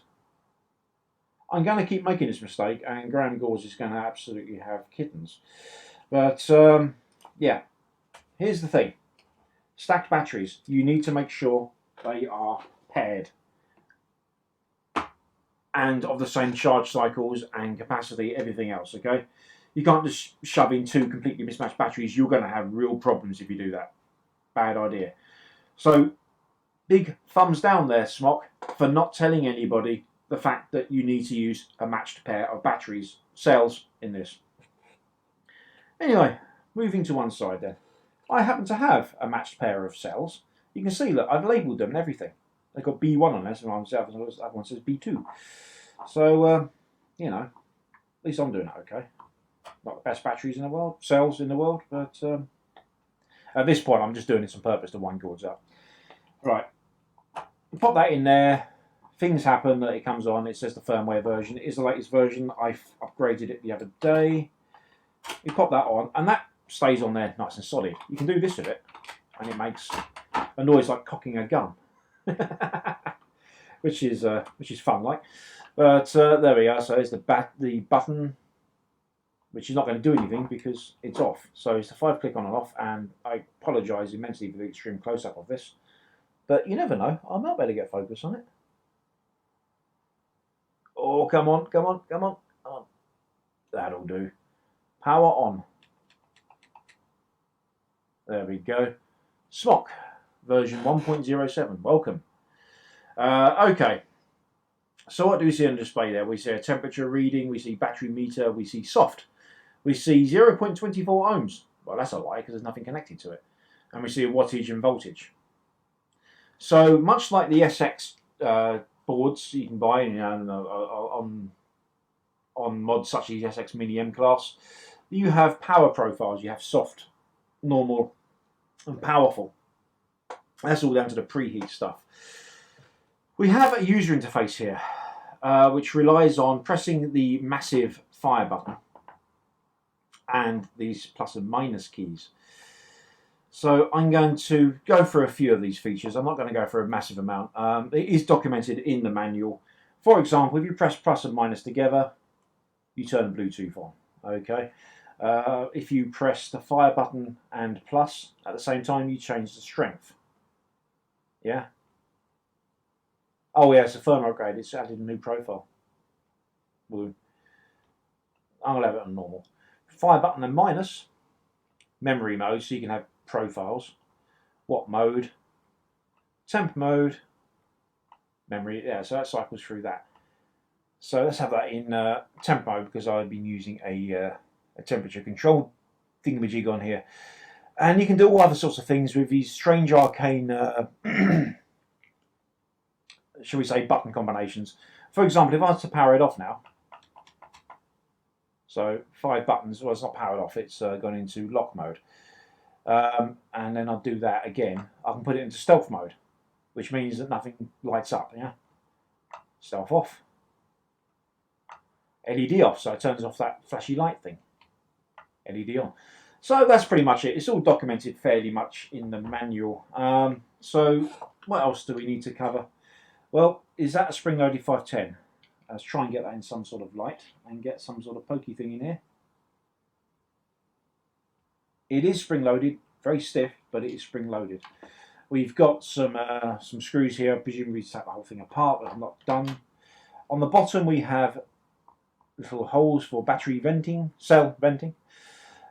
I'm going to keep making this mistake, and Graham Gores is going to absolutely have kittens. But yeah, here's the thing. Stacked batteries, you need to make sure they are paired and of the same charge cycles and capacity, everything else, okay? You can't just shove in two completely mismatched batteries. You're going to have real problems if you do that. Bad idea. So, big thumbs down there, Smok, for not telling anybody the fact that you need to use a matched pair of batteries, cells, in this. Anyway, moving to one side then. I happen to have a matched pair of cells. You can see, look, I've labelled them and everything. They've got B1 on this, and the other one says B2. So, you know, at least I'm doing it okay. Not the best batteries in the world, cells in the world, but at this point I'm just doing this on purpose to wind cords up. Right, pop that in there. Things happen that it comes on. It says the firmware version. It is the latest version. I upgraded it the other day. You pop that on, and that stays on there nice and solid. You can do this with it, and it makes a noise like cocking a gun, which is fun, like. But there we are. So there's the button, which is not going to do anything because it's off. So it's the 5-click on and off, and I apologise immensely for the extreme close-up of this, but you never know. I might be able to get focus on it. Oh, come on, come on, come on, come on. That'll do. Power on. There we go. Smok version 1.07. Welcome. Okay. So what do we see on display there? We see a temperature reading, we see battery meter, we see soft. We see 0.24 ohms. Well, that's a lie because there's nothing connected to it. And we see a wattage and voltage. So much like the SX boards you can buy, you know, on mods such as SX Mini M Class, you have power profiles. You have soft, normal, and powerful. That's all down to the preheat stuff. We have a user interface here, which relies on pressing the massive fire button and these plus and minus keys. So I'm going to go for a few of these features. I'm not going to go for a massive amount. It is documented in the manual. For example, if you press plus and minus together, you turn Bluetooth on. Okay. If you press the fire button and plus at the same time, you change the strength. Yeah. Oh yeah, it's a firmware upgrade. It's added a new profile. Woo. I'm going to have it on normal. Fire button and minus. Memory mode, so you can have profiles. Watt mode. Temp mode. Memory, yeah, so that cycles through that. So let's have that in temp mode because I've been using a temperature control thingamajig on here. And you can do all other sorts of things with these strange arcane shall we say button combinations. For example, if I was to power it off now, so 5 buttons, well it's not powered off, it's gone into lock mode. And then I'll do that again. I can put it into stealth mode, which means that nothing lights up. Yeah, stealth off, LED off, so it turns off that flashy light thing. LED on. So that's pretty much it. It's all documented fairly much in the manual. So what else do we need to cover? Well, is that a spring-loaded 510? Let's try and get that in some sort of light and get some sort of pokey thing in here. It is spring-loaded, very stiff, but it is spring-loaded. We've got some screws here, presumably to take the whole thing apart, but I'm not done. On the bottom we have little holes for battery venting, cell venting,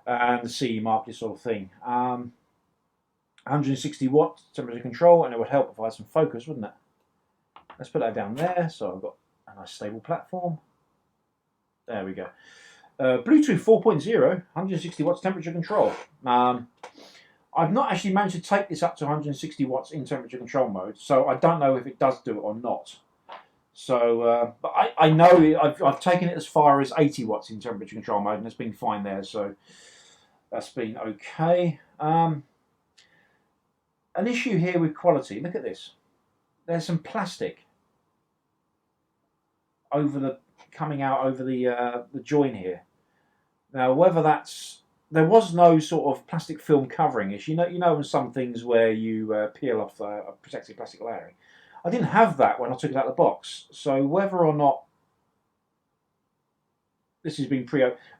and the CE mark, this sort of thing. 160 watt temperature control, and it would help if I had some focus, wouldn't it? Let's put that down there, so I've got a nice stable platform. There we go. Bluetooth 4.0, 160 watts temperature control. I've not actually managed to take this up to 160 watts in temperature control mode, so I don't know if it does do it or not. So, but I know I've taken it as far as 80 watts in temperature control mode, and it's been fine there, so that's been okay. An issue here with quality, look at this. There's some plastic coming out over the join here. Now, whether there was no sort of plastic film covering it. You know, in some things where you peel off a protective plastic layering. I didn't have that when I took it out of the box. So whether or not this has been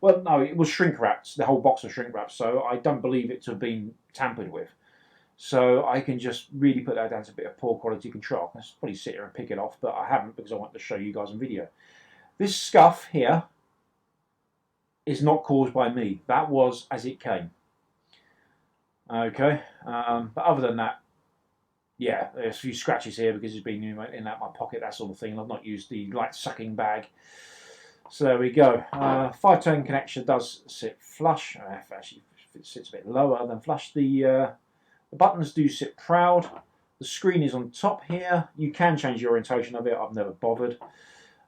well, no, it was shrink wrapped. The whole box was shrink wrapped. So I don't believe it to have been tampered with. So I can just really put that down to a bit of poor quality control. I should probably sit here and pick it off, but I haven't because I want to show you guys in video. This scuff here is not caused by me. That was as it came. Okay, but other than that, yeah, there's a few scratches here because it's been in and out my pocket, that sort of thing. I've not used the light sucking bag. So there we go. 510 connection does sit flush. Actually, it sits a bit lower than flush. The buttons do sit proud. The screen is on top here. You can change the orientation of it. I've never bothered.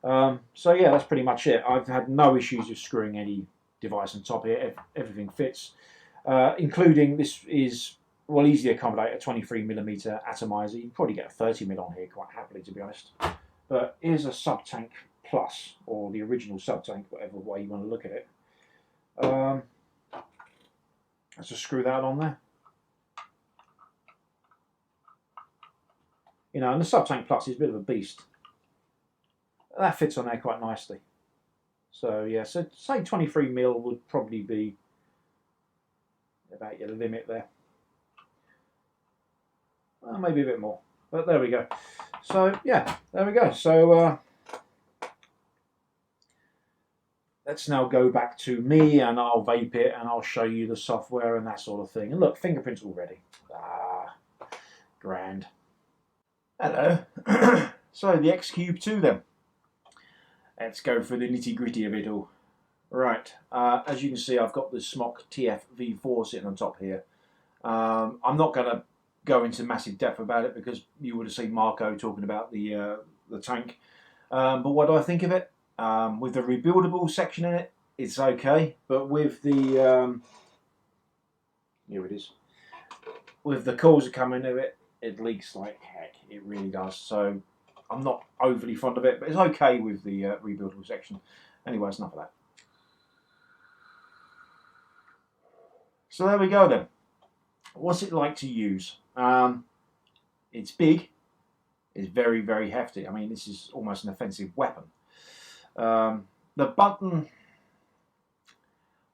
So yeah, that's pretty much it. I've had no issues with screwing any device on top here. Everything fits, including this is easy to accommodate a 23mm atomizer. You can probably get a 30mm on here quite happily, to be honest. But here's a sub-tank plus, or the original sub-tank, whatever way you want to look at it. Let's just screw that on there. You know, and the sub-tank plus is a bit of a beast. That fits on there quite nicely. So yeah, so say 23mm would probably be about your limit there. Well, maybe a bit more, but there we go. So yeah, there we go. So let's now go back to me, and I'll vape it, and I'll show you the software and that sort of thing. And look, fingerprints already. Ah, grand. Hello. So the XCUBE II then. Let's go for the nitty gritty of it all. Right, as you can see, I've got the Smok TF V4 sitting on top here. I'm not going to go into massive depth about it because you would have seen Marco talking about the tank. But what do I think of it? With the rebuildable section in it, it's okay. But with the here it is. With the coils that come into it, it leaks like heck. It really does. So I'm not overly fond of it, but it's okay with the rebuildable section. Anyway, it's enough of that. So there we go then. What's it like to use? It's big. It's very, very hefty. I mean, this is almost an offensive weapon. The button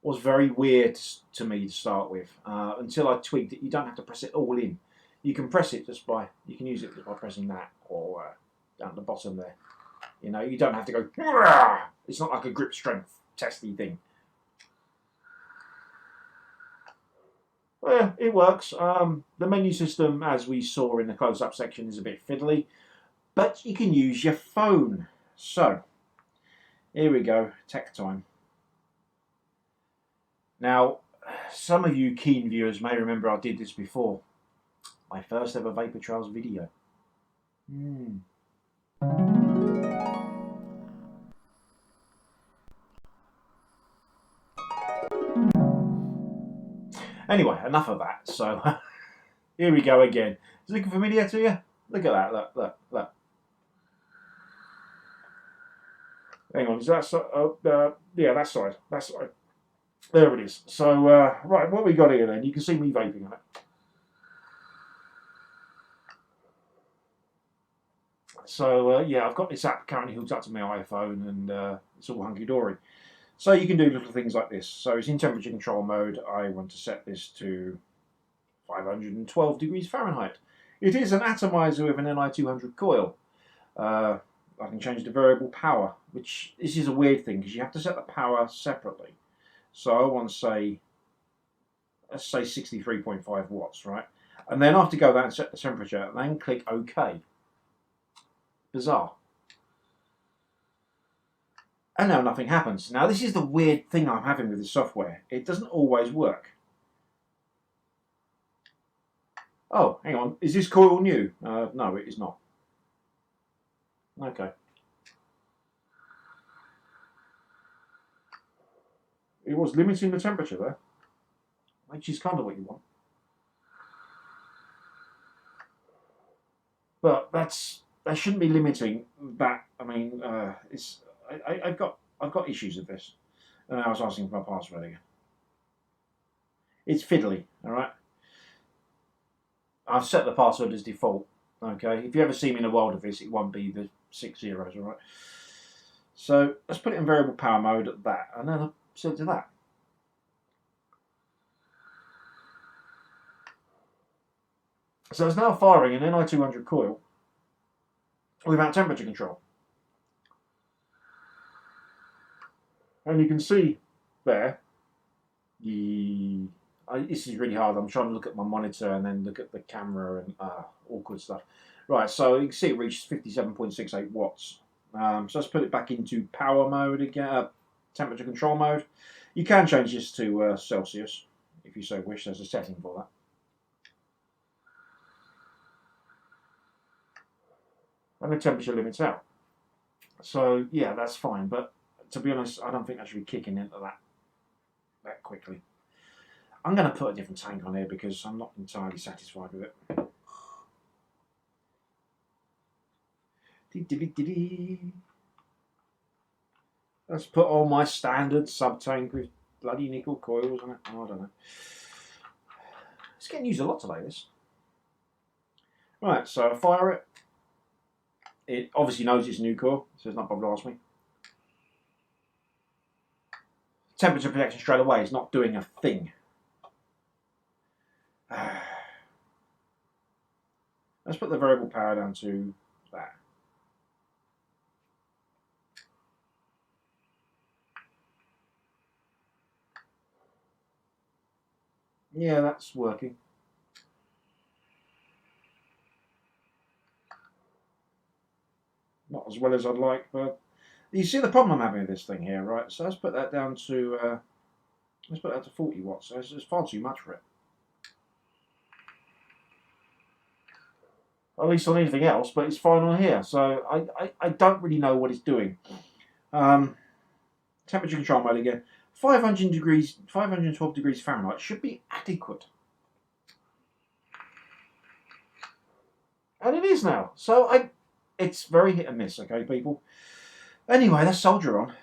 was very weird to me to start with. Until I tweaked it, you don't have to press it all in. You can press it just by, you can use it just by pressing that, or down the bottom there. You know, you don't have to go, "Rah!" It's not like a grip strength testy thing. Well, it works. The menu system, as we saw in the close-up section, is a bit fiddly, but you can use your phone. So, here we go, tech time. Now, some of you keen viewers may remember I did this before. My first ever Vapor Trails video. Anyway, enough of that. So, here we go again. Is it looking familiar to you? Look at that, look, look, look. Hang on, is that side? Yeah, that side, that side. There it is. So, right, what we got here then? You can see me vaping on it. So yeah, I've got this app currently hooked up to my iPhone, and it's all hunky-dory. So you can do little things like this. So it's in temperature control mode. I want to set this to 512 degrees Fahrenheit. It is an atomizer with an Ni200 coil. I can change the variable power, which this is a weird thing because you have to set the power separately. So I want to say, let's say 63.5 watts, right? And then I have to go there and set the temperature, and then click OK. Bizarre. And now nothing happens. Now this is the weird thing I'm having with this software. It doesn't always work. Oh, hang on. Is this coil new? No, it is not. Okay. It was limiting the temperature there, which is kind of what you want. But that shouldn't be limiting that. I mean, I've got issues with this. And I was asking for my password again. It's fiddly, all right. I've set the password as default. Okay, if you ever see me in a world of this, it won't be the 6 zeros, all right. So let's put it in variable power mode at that, and then I'll set it to that. So it's now firing an Ni200 coil without temperature control. And you can see there, this is really hard. I'm trying to look at my monitor and then look at the camera and awkward stuff. Right, so you can see it reached 57.68 watts. So let's put it back into power mode again, temperature control mode. You can change this to Celsius if you so wish. There's a setting for that. And the temperature limits out. So yeah, that's fine. But to be honest, I don't think I should be kicking into that quickly. I'm going to put a different tank on here because I'm not entirely satisfied with it. Let's put on my standard sub-tank with bloody nickel coils on it. Oh, I don't know. It's getting used a lot today, this. Right, so I fire it. It obviously knows it's a new core, so it's not bothered to ask me. Temperature protection straight away is not doing a thing. Let's put the variable power down to that. Yeah, that's working. Not as well as I'd like, but you see the problem I'm having with this thing here, right? So let's put that down to 40 watts. So it's far too much for it. At least on anything else, but it's fine on here. So I don't really know what it's doing. Temperature control mode again. 512 degrees Fahrenheit should be adequate. And it is now. So it's very hit and miss, okay, people? Anyway, let's soldier on.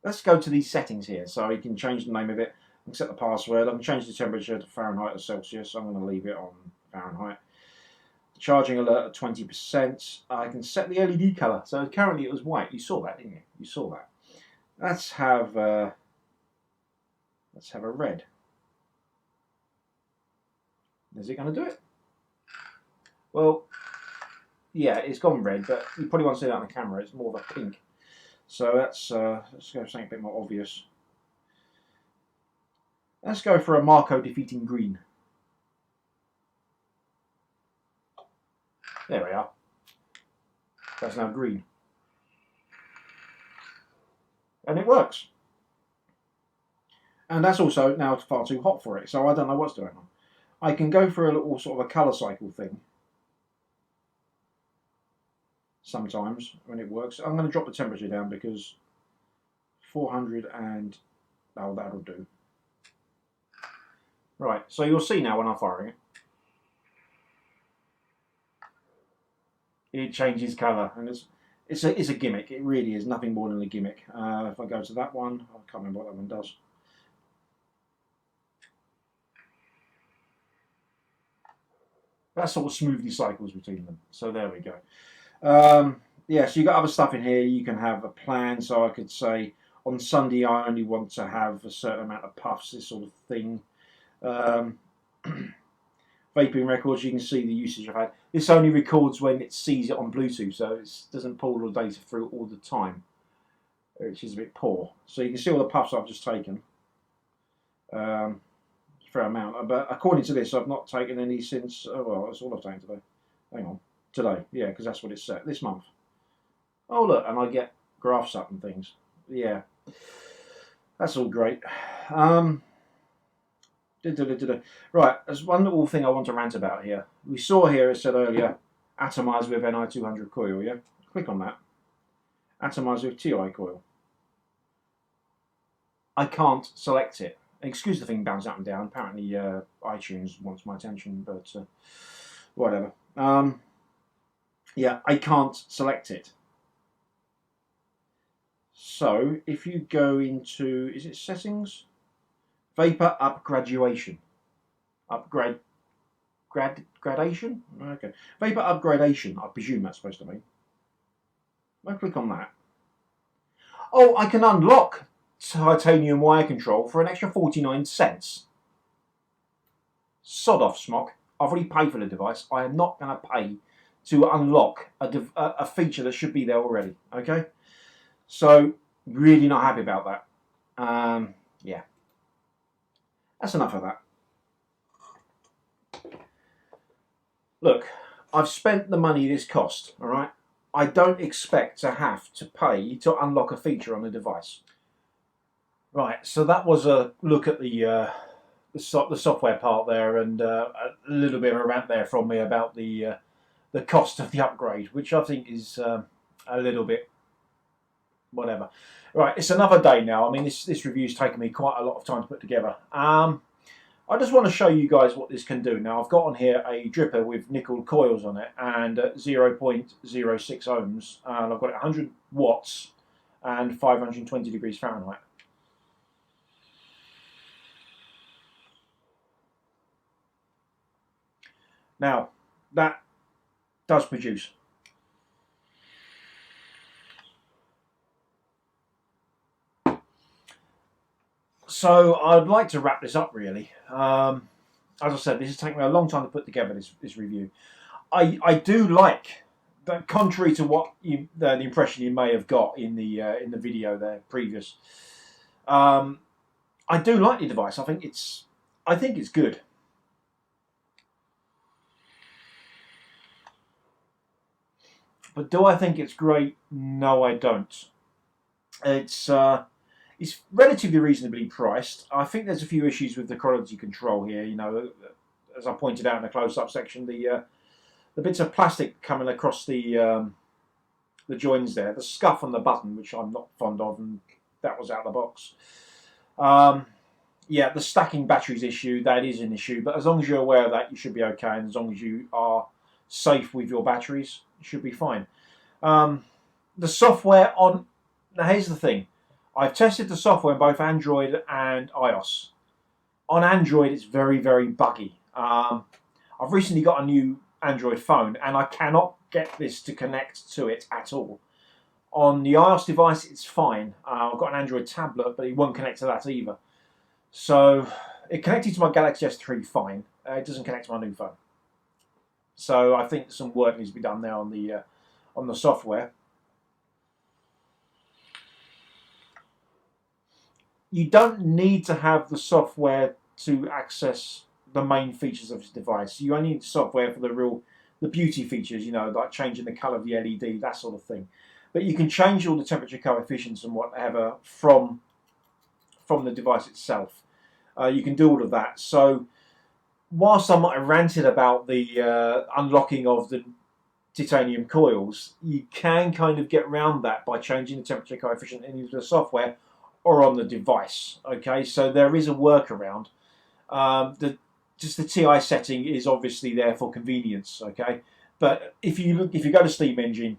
Let's go to these settings here. So you can change the name of it. I can set the password. I can change the temperature to Fahrenheit or Celsius. I'm going to leave it on Fahrenheit. Charging alert at 20%. I can set the LED colour. So currently it was white. You saw that, didn't you? You saw that. Let's have a red. Is it going to do it? Well, yeah, it's gone red, but you probably won't see that on the camera. It's more of a pink. So let's go something a bit more obvious. Let's go for a Marco defeating green. There we are. That's now green. And it works. And that's also now far too hot for it, so I don't know what's going on. I can go for a little sort of a colour cycle thing. Sometimes when it works. I'm going to drop the temperature down because 400 and... oh, that'll do. Right, so you'll see now when I'm firing it. It changes colour, and it's a gimmick. It really is nothing more than a gimmick. If I go to that one, I can't remember what that one does. That sort of smoothly cycles between them. So there we go. Yeah, so you've got other stuff in here. You can have a plan. So I could say on Sunday I only want to have a certain amount of puffs, this sort of thing. Vaping records, you can see the usage I've had. This only records when it sees it on Bluetooth, so it doesn't pull all the data through all the time, which is a bit poor. So you can see all the puffs I've just taken. Fair amount, but according to this, I've not taken any since. Oh well, that's all I've taken today. Hang on, today, yeah, because that's what it's set this month. Oh look, and I get graphs up and things. Yeah, that's all great. Right, there's one little thing I want to rant about here. We saw here, as said earlier, atomize with Ni200 coil. Yeah, click on that. Atomize with Ti coil. I can't select it. Excuse the thing bounce up and down. Apparently iTunes wants my attention, but whatever. Yeah, I can't select it. So if you go into, is it settings? Vapor upgradation. Gradation? Okay. Vapor upgradation, I presume that's supposed to mean. I click on that. Oh, I can unlock titanium wire control for an extra 49 cents. Sod off, Smok. I've already paid for the device. I am not going to pay to unlock a feature that should be there already. Okay? So, really not happy about that. Yeah. That's enough of that. Look, I've spent the money this cost, alright? I don't expect to have to pay to unlock a feature on the device. Right, so that was a look at the software part there, and a little bit of a rant there from me about the cost of the upgrade, which I think is a little bit whatever. Right, it's another day now. I mean, this review's taken me quite a lot of time to put together. I just want to show you guys what this can do. Now, I've got on here a dripper with nickel coils on it and 0.06 ohms, and I've got it 100 watts and 520 degrees Fahrenheit. Now, that does produce. So I'd like to wrap this up really. As I said, this has taken me a long time to put together this review. I do like that, contrary to what the impression you may have got in the video there previous. I do like the device. I think it's good. But do I think it's great? No, I don't. It's relatively reasonably priced. I think there's a few issues with the quality control here. You know, as I pointed out in the close-up section, the bits of plastic coming across the joins there, the scuff on the button, which I'm not fond of, and that was out of the box. Yeah, the stacking batteries issue, that is an issue, but as long as you're aware of that, you should be okay, and as long as you are safe with your batteries, you should be fine. The software on... Now, here's the thing. I've tested the software in both Android and iOS. On Android, it's very, very buggy. I've recently got a new Android phone, and I cannot get this to connect to it at all. On the iOS device, it's fine. I've got an Android tablet, but it won't connect to that either. So, it connected to my Galaxy S3 fine. It doesn't connect to my new phone. So, I think some work needs to be done there on the software. You don't need to have the software to access the main features of this device. You only need the software for the beauty features, you know, like changing the colour of the LED, that sort of thing. But you can change all the temperature coefficients and whatever from the device itself. You can do all of that. So whilst I might have ranted about the unlocking of the titanium coils, you can kind of get around that by changing the temperature coefficient in either the software or on the device. Okay, so there is a workaround. Just the TI setting is obviously there for convenience. Okay, but if you go to Steam Engine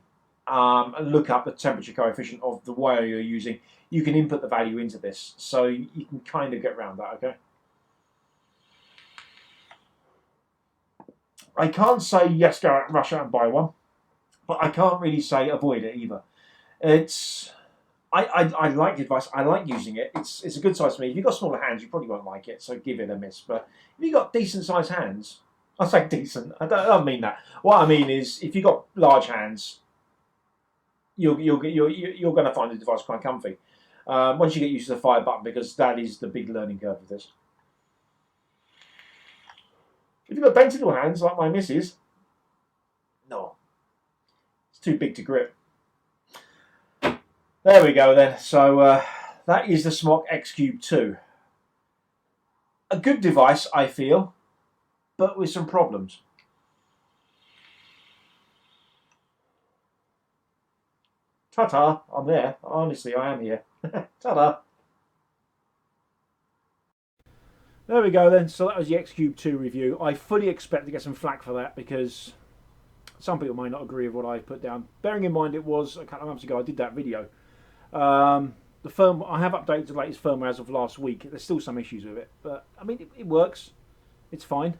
and look up the temperature coefficient of the wire you're using, you can input the value into this, so you can kind of get around that. Okay. I can't say yes, go out, rush out and buy one. but I can't really say avoid it either. I like the advice. I like using it. It's a good size for me. If you've got smaller hands, you probably won't like it, so give it a miss. But if you've got decent sized hands, I say decent. I don't mean that. What I mean is, if you've got large hands, you're going to find the device quite comfy. Once you get used to the fire button, because that is the big learning curve of this. If you've got dainty little hands like my missus, no, it's too big to grip. There we go then. So that is the Smok XCUBE II. A good device, I feel, but with some problems. Ta-ta, I'm there. Honestly, I am here. Ta-da. There we go then. So that was the XCUBE II review. I fully expect to get some flack for that because some people may not agree with what I put down. Bearing in mind it was a couple of months ago I did that video. The firm I have updated the latest firmware as of last week. There's still some issues with it, but I mean it works. It's fine.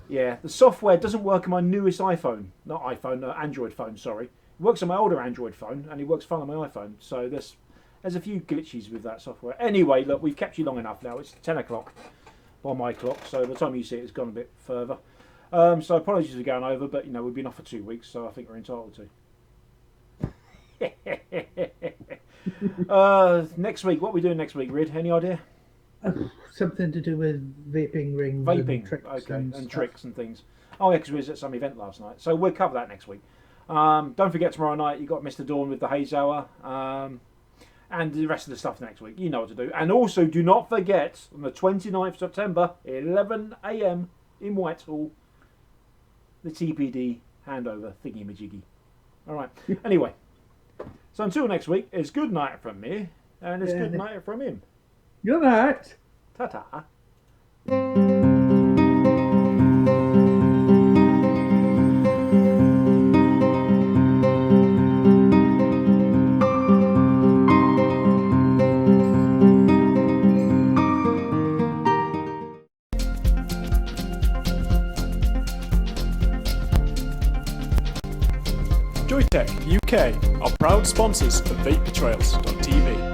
Yeah, the software doesn't work on my newest iPhone, not iPhone, Android phone. Sorry, it works on my older Android phone, and it works fine on my iPhone. So there's a few glitches with that software. Anyway, look, we've kept you long enough now. It's 10 o'clock by my clock, so by the time you see it, it's gone a bit further. So apologies for going over, but you know we've been off for 2 weeks, so I think we're entitled to. Next week, what are we doing next week, Ryd? Any idea? Something to do with vaping rings, Vaping, and tricks, okay, and tricks and things. Oh yeah, because we was at some event last night, so we'll cover that next week. Don't forget tomorrow night you've got Mr. Dawn with the Haze Hour, and the rest of the stuff next week. You know what to do. And also, do not forget on the 29th of September, 11 AM in Whitehall, the TPD handover thingy-majiggy. All right. Anyway. So until next week, it's good night from me, and it's good night from him. Good night. Ta-ta. Joytech UK are proud sponsors of vapetrails.tv.